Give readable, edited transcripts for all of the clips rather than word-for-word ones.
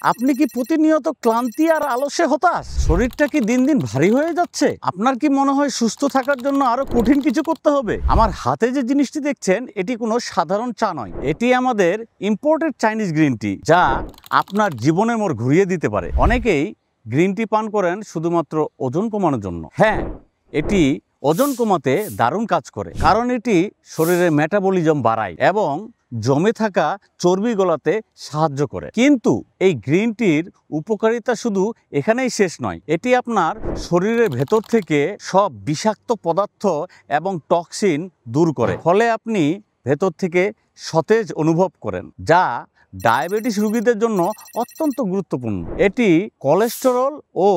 আপনি কি প্রতিনিয়ত ক্লান্তি আর আলসে হতাশ? শরীরটা কি দিন দিন ভারী হয়ে যাচ্ছে? আপনার কি মনে হয় সুস্থ থাকার জন্য আরো কঠিন কিছু করতে হবে? আমার হাতে যে জিনিসটি দেখছেন, এটি কোনো সাধারণ চা নয়। এটি আমাদের ইম্পোর্টেড চাইনিজ গ্রিন টি, যা আপনার জীবনের মোড় ঘুরিয়ে দিতে পারে। অনেকেই গ্রিন টি পান করেন শুধুমাত্র ওজন কমানোর জন্য। হ্যাঁ, এটি ওজন কমাতে দারুণ কাজ করে, কারণ এটি শরীরের মেটাবলিজম বাড়ায় এবং জমে থাকা চর্বি গলাতে সাহায্য করে। কিন্তু এই গ্রিন টির উপকারিতা শুধু এখানেই শেষ নয়। এটি আপনার শরীরের ভেতর থেকে সব বিষাক্ত পদার্থ এবং টক্সিন দূর করে, ফলে আপনি ভেতর থেকে সতেজ অনুভব করেন, যা ডায়াবেটিস রোগীদের জন্য অত্যন্ত গুরুত্বপূর্ণ। এটি কোলেস্টেরল ও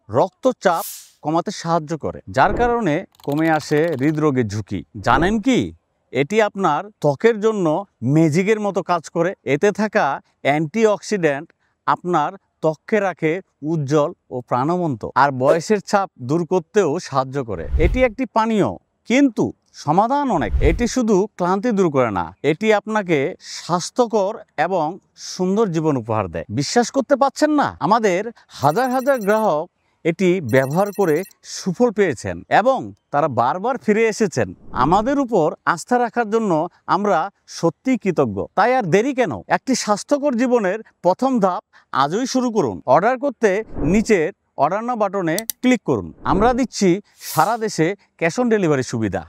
রক্তচাপ কমাতে সাহায্য করে, যার কারণে কমে আসে হৃদরোগের ঝুঁকি। জানেন কি, এটি আপনার ত্বকের জন্য ম্যাজিকের মতো কাজ করে। এতে থাকা অ্যান্টিঅক্সিডেন্ট আপনার ত্বককে রাখে উজ্জ্বল ও প্রাণবন্ত, আর বয়সের ছাপ দূর করতেও সাহায্য করে। এটি একটি পানীয়, কিন্তু সমাধান অনেক। এটি শুধু ক্লান্তি দূর করে না, এটি আপনাকে স্বাস্থ্যকর এবং সুন্দর জীবন উপহার দেয়। বিশ্বাস করতে পারছেন না? আমাদের হাজার হাজার গ্রাহক এটি ব্যবহার করে সুফল পেয়েছেন এবং তারা বারবার ফিরে এসেছেন। আমাদের উপর আস্থা রাখার জন্য আমরা সত্যিই কৃতজ্ঞ। তাই আর দেরি কেন? একটি স্বাস্থ্যকর জীবনের প্রথম ধাপ আজই শুরু করুন। অর্ডার করতে নিচের অর্ডার নাও বাটনে ক্লিক করুন। আমরা দিচ্ছি সারা দেশে ক্যাশ অন ডেলিভারি সুবিধা।